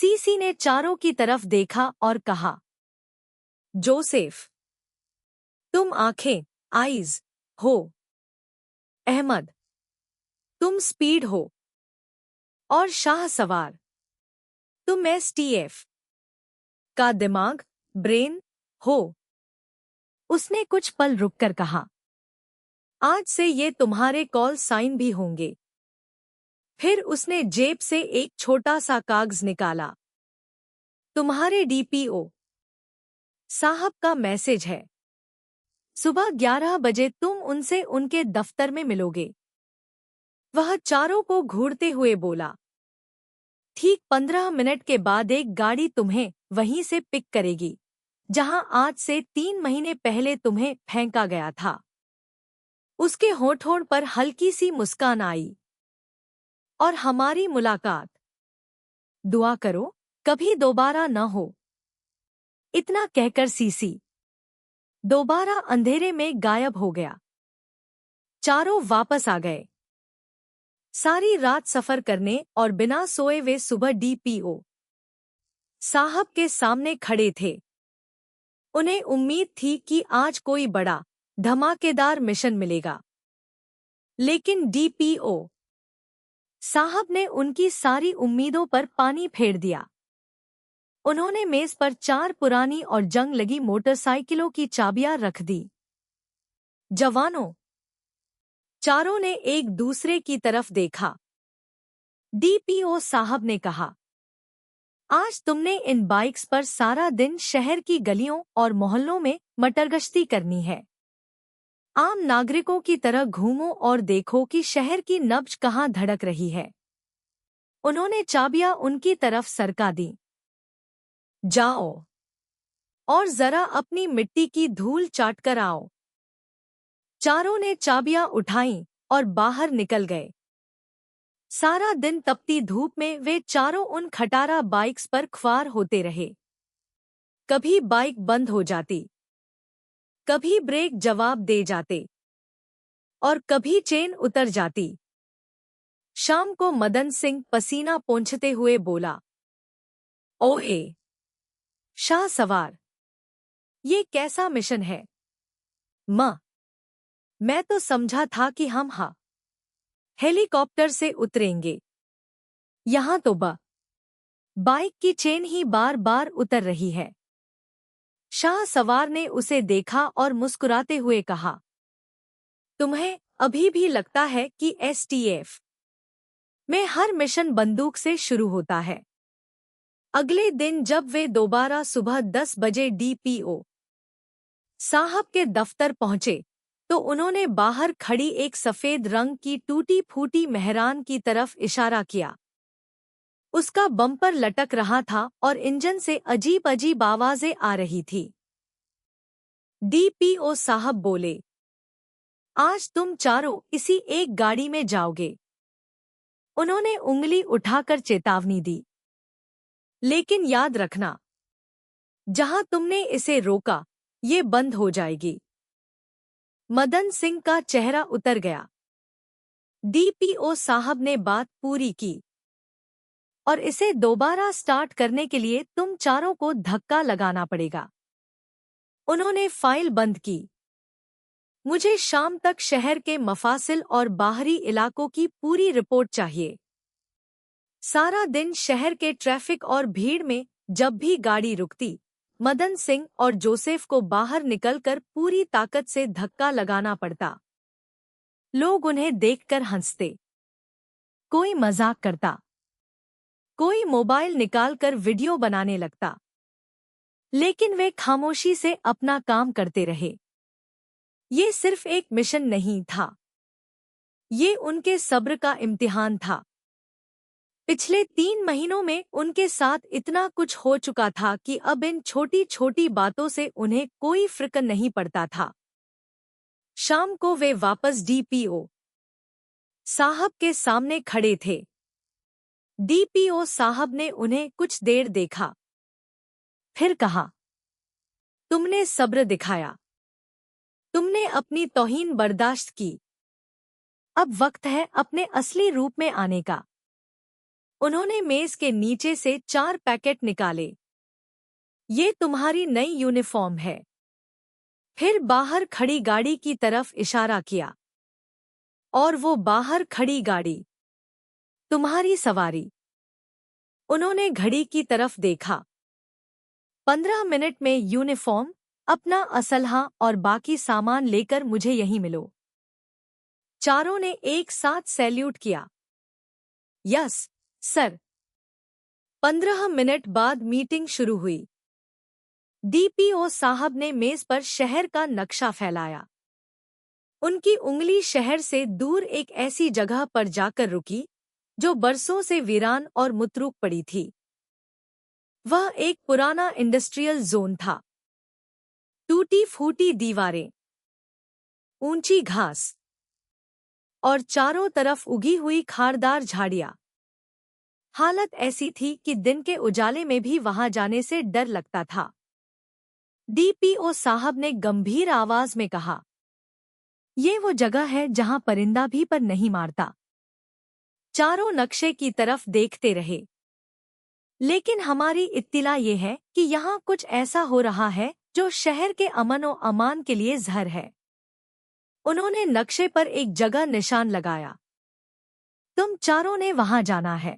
CC ने चारों की तरफ देखा और कहा, जोसेफ, तुम आंखें, आईज हो। अहमद, तुम स्पीड हो। और शाह सवार, तुम एसटीएफ का दिमाग, ब्रेन हो। उसने कुछ पल रुककर कहा, आज से ये तुम्हारे कॉल साइन भी होंगे। फिर उसने जेब से एक छोटा सा कागज निकाला। तुम्हारे डीपीओ साहब का मैसेज है। सुबह 11 बजे तुम उनसे उनके दफ्तर में मिलोगे। वह चारों को घूरते हुए बोला, ठीक 15 मिनट के बाद एक गाड़ी तुम्हें वहीं से पिक करेगी जहां आज से 3 महीने पहले तुम्हें फेंका गया था। उसके होठों पर हल्की सी मुस्कान आई। और हमारी मुलाकात, दुआ करो, कभी दोबारा न हो। इतना कहकर सीसी दोबारा अंधेरे में गायब हो गया। चारों वापस आ गए। सारी रात सफर करने और बिना सोए वे सुबह डीपीओ साहब के सामने खड़े थे। उन्हें उम्मीद थी कि आज कोई बड़ा धमाकेदार मिशन मिलेगा। लेकिन डीपीओ साहब ने उनकी सारी उम्मीदों पर पानी फेर दिया। उन्होंने मेज पर 4 पुरानी और जंग लगी मोटरसाइकिलों की चाबियां रख दी। जवानों, चारों ने एक दूसरे की तरफ देखा। डीपीओ साहब ने कहा, आज तुमने इन बाइक्स पर सारा दिन शहर की गलियों और मोहल्लों में मटरगश्ती करनी है। आम नागरिकों की तरह घूमो और देखो कि शहर की नब्ज कहाँ धड़क रही है। उन्होंने चाबियां उनकी तरफ सरका दी। जाओ और जरा अपनी मिट्टी की धूल चाटकर आओ। चारों ने चाबियां उठाईं और बाहर निकल गए। सारा दिन तपती धूप में वे चारों उन खटारा बाइक्स पर ख्वार होते रहे। कभी बाइक बंद हो जाती, कभी ब्रेक जवाब दे जाते और कभी चेन उतर जाती। शाम को मदन सिंह पसीना पोंछते हुए बोला, ओहे शाह सवार, ये कैसा मिशन है? मैं तो समझा था कि हम हेलीकॉप्टर से उतरेंगे। यहाँ तो बाइक की चेन ही बार बार उतर रही है। शाह सवार ने उसे देखा और मुस्कुराते हुए कहा, तुम्हें अभी भी लगता है कि एसटीएफ में हर मिशन बंदूक से शुरू होता है। अगले दिन जब वे दोबारा सुबह 10 बजे डीपीओ साहब के दफ्तर पहुंचे तो उन्होंने बाहर खड़ी एक सफेद रंग की टूटी फूटी मेहरान की तरफ इशारा किया। उसका बम्पर लटक रहा था और इंजन से अजीब अजीब आवाजें आ रही थी। डीपीओ साहब बोले, आज तुम चारों इसी एक गाड़ी में जाओगे। उन्होंने उंगली उठाकर चेतावनी दी, लेकिन याद रखना, जहां तुमने इसे रोका ये बंद हो जाएगी। मदन सिंह का चेहरा उतर गया। डीपीओ साहब ने बात पूरी की, और इसे दोबारा स्टार्ट करने के लिए तुम चारों को धक्का लगाना पड़ेगा। उन्होंने फाइल बंद की। मुझे शाम तक शहर के मफासिल और बाहरी इलाकों की पूरी रिपोर्ट चाहिए। सारा दिन शहर के ट्रैफिक और भीड़ में जब भी गाड़ी रुकती, मदन सिंह और जोसेफ को बाहर निकलकर पूरी ताकत से धक्का लगाना पड़ता। लोग उन्हें देखकर हंसते, कोई मजाक करता, कोई मोबाइल निकालकर वीडियो बनाने लगता, लेकिन वे खामोशी से अपना काम करते रहे। ये सिर्फ एक मिशन नहीं था, ये उनके सब्र का इम्तिहान था। पिछले 3 महीनों में उनके साथ इतना कुछ हो चुका था कि अब इन छोटी छोटी बातों से उन्हें कोई फ़र्क नहीं पड़ता था। शाम को वे वापस डीपीओ साहब के सामने खड़े थे। डीपीओ साहब ने उन्हें कुछ देर देखा, फिर कहा, तुमने सब्र दिखाया, तुमने अपनी तौहीन बर्दाश्त की। अब वक्त है अपने असली रूप में आने का। उन्होंने मेज के नीचे से 4 पैकेट निकाले। ये तुम्हारी नई यूनिफॉर्म है। फिर बाहर खड़ी गाड़ी की तरफ इशारा किया। और वो बाहर खड़ी गाड़ी तुम्हारी सवारी। उन्होंने घड़ी की तरफ देखा। 15 मिनट में यूनिफॉर्म, अपना असलहा और बाकी सामान लेकर मुझे यहीं मिलो। चारों ने एक साथ सैल्यूट किया। Yes sir. 15 मिनट बाद मीटिंग शुरू हुई। डीपीओ साहब ने मेज पर शहर का नक्शा फैलाया। उनकी उंगली शहर से दूर एक ऐसी जगह पर जाकर रुकी जो बरसों से वीरान और मुतरूक पड़ी थी। वह एक पुराना इंडस्ट्रियल जोन था। टूटी फूटी दीवारें, ऊंची घास और चारों तरफ उगी हुई खारदार झाड़ियां। हालत ऐसी थी कि दिन के उजाले में भी वहां जाने से डर लगता था। डीपीओ साहब ने गंभीर आवाज में कहा, ये वो जगह है जहां परिंदा भी पर नहीं मारता। चारों नक्शे की तरफ देखते रहे। लेकिन हमारी इत्तिला ये है कि यहाँ कुछ ऐसा हो रहा है जो शहर के अमन और अमान के लिए जहर है। उन्होंने नक्शे पर एक जगह निशान लगाया। तुम चारों ने वहां जाना है।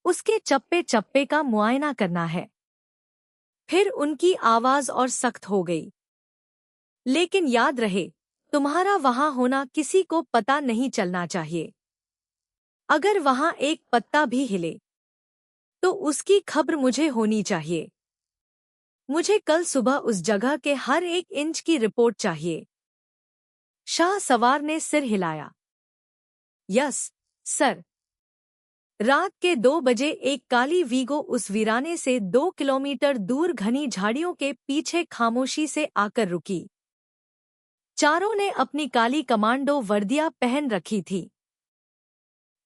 उसके चप्पे चप्पे का मुआयना करना है। फिर उनकी आवाज और सख्त हो गई। लेकिन याद रहे, तुम्हारा वहां होना किसी को पता नहीं चलना चाहिए। अगर वहां एक पत्ता भी हिले तो उसकी खबर मुझे होनी चाहिए। मुझे कल सुबह उस जगह के हर एक इंच की रिपोर्ट चाहिए। शाह सवार ने सिर हिलाया। Yes sir. रात के 2 बजे एक काली वीगो उस वीराने से 2 किलोमीटर दूर घनी झाड़ियों के पीछे खामोशी से आकर रुकी। चारों ने अपनी काली कमांडो वर्दियां पहन रखी थी।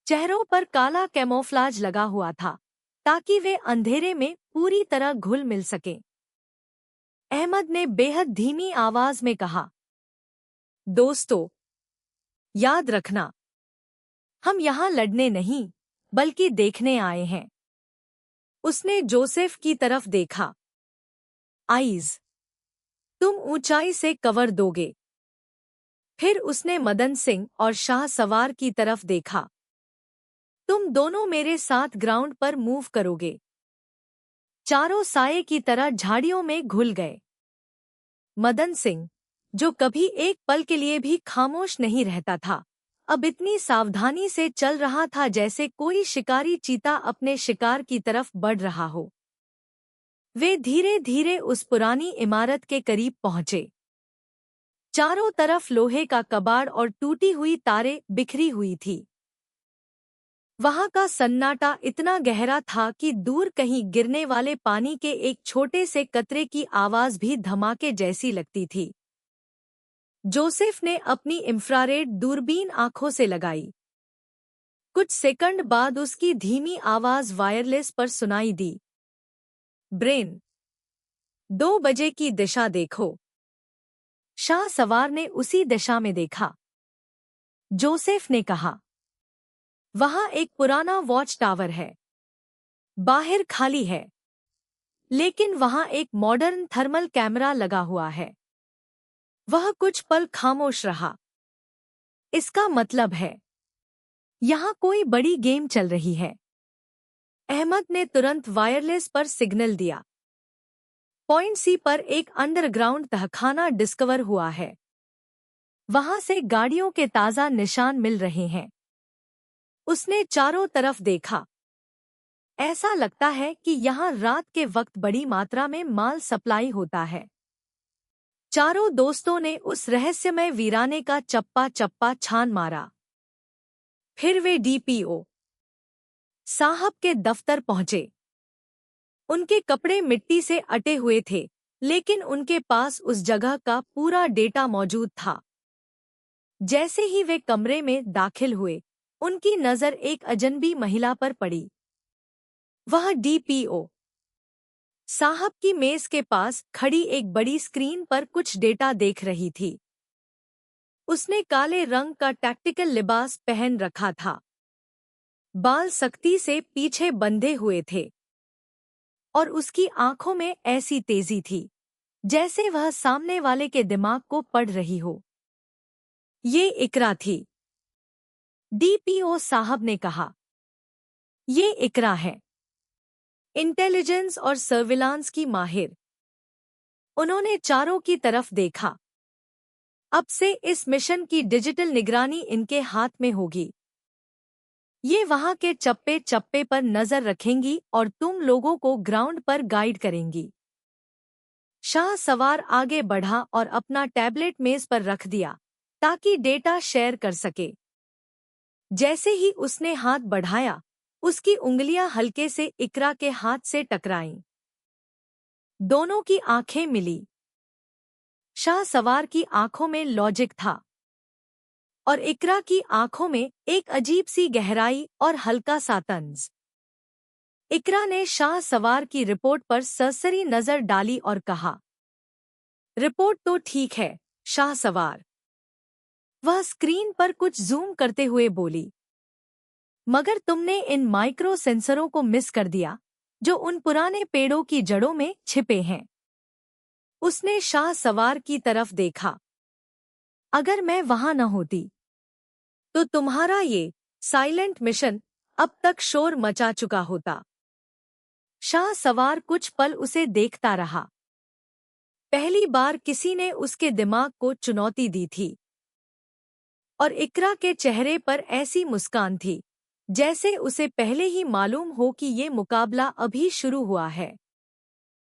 चेहरों पर काला कैमोफ्लाज लगा हुआ था ताकि वे अंधेरे में पूरी तरह घुल मिल सकें। अहमद ने बेहद धीमी आवाज में कहा, दोस्तों, याद रखना, हम यहाँ लड़ने नहीं बल्कि देखने आए हैं। उसने जोसेफ की तरफ देखा। आइज, तुम ऊंचाई से कवर दोगे। फिर उसने मदन सिंह और शाह सवार की तरफ देखा। तुम दोनों मेरे साथ ग्राउंड पर मूव करोगे। चारों साये की तरह झाड़ियों में घुल गए। मदन सिंह, जो कभी एक पल के लिए भी खामोश नहीं रहता था, अब इतनी सावधानी से चल रहा था जैसे कोई शिकारी चीता अपने शिकार की तरफ बढ़ रहा हो। वे धीरे धीरे उस पुरानी इमारत के करीब पहुंचे। चारों तरफ लोहे का कबाड़ और टूटी हुई तारें बिखरी हुई थी। वहां का सन्नाटा इतना गहरा था कि दूर कहीं गिरने वाले पानी के एक छोटे से कतरे की आवाज भी धमाके जैसी लगती थी। जोसेफ ने अपनी इंफ्रारेड दूरबीन आंखों से लगाई। कुछ सेकंड बाद उसकी धीमी आवाज वायरलेस पर सुनाई दी। ब्रेन, 2 बजे की दिशा देखो। शाह सवार ने उसी दिशा में देखा। जोसेफ ने कहा, वहां एक पुराना वॉच टावर है। बाहर खाली है, लेकिन वहां एक मॉडर्न थर्मल कैमरा लगा हुआ है। वह कुछ पल खामोश रहा। इसका मतलब है, यहां कोई बड़ी गेम चल रही है। अहमद ने तुरंत वायरलेस पर सिग्नल दिया। पॉइंट सी पर एक अंडरग्राउंड तहखाना डिस्कवर हुआ है। वहां से गाड़ियों के ताजा निशान मिल रहे हैं। उसने चारों तरफ देखा। ऐसा लगता है कि यहाँ रात के वक्त बड़ी मात्रा में माल सप्लाई होता है। चारों दोस्तों ने उस रहस्यमय वीराने का चप्पा चप्पा छान मारा। फिर वे डीपीओ साहब के दफ्तर पहुंचे। उनके कपड़े मिट्टी से अटे हुए थे, लेकिन उनके पास उस जगह का पूरा डेटा मौजूद था। जैसे ही वे कमरे में दाखिल हुए, उनकी नजर एक अजनबी महिला पर पड़ी। वह डीपीओ साहब की मेज के पास खड़ी एक बड़ी स्क्रीन पर कुछ डेटा देख रही थी। उसने काले रंग का टैक्टिकल लिबास पहन रखा था। बाल सख्ती से पीछे बंधे हुए थे और उसकी आंखों में ऐसी तेजी थी जैसे वह सामने वाले के दिमाग को पढ़ रही हो। ये इकरा थी, डीपीओ साहब ने कहा। ये इकरा है, इंटेलिजेंस और सर्विलांस की माहिर। उन्होंने चारों की तरफ देखा। अब से इस मिशन की डिजिटल निगरानी इनके हाथ में होगी। ये वहां के चप्पे चप्पे पर नजर रखेंगी और तुम लोगों को ग्राउंड पर गाइड करेंगी। शाह सवार आगे बढ़ा और अपना टैबलेट मेज पर रख दिया ताकि डेटा शेयर कर सके। जैसे ही उसने हाथ बढ़ाया, उसकी उंगलियां हल्के से इकरा के हाथ से टकराईं। दोनों की आंखें मिली। शाह सवार की आंखों में लॉजिक था और इकरा की आंखों में एक अजीब सी गहराई और हल्का सा तंज। इकरा ने शाह सवार की रिपोर्ट पर सरसरी नजर डाली और कहा, रिपोर्ट तो ठीक है, शाह सवार। वह स्क्रीन पर कुछ जूम करते हुए बोली, मगर तुमने इन माइक्रो सेंसरों को मिस कर दिया जो उन पुराने पेड़ों की जड़ों में छिपे हैं। उसने शाह सवार की तरफ देखा। अगर मैं वहां न होती तो तुम्हारा ये साइलेंट मिशन अब तक शोर मचा चुका होता। शाह सवार कुछ पल उसे देखता रहा। पहली बार किसी ने उसके दिमाग को चुनौती दी थी और इकरा के चेहरे पर ऐसी मुस्कान थी जैसे उसे पहले ही मालूम हो कि ये मुकाबला अभी शुरू हुआ है।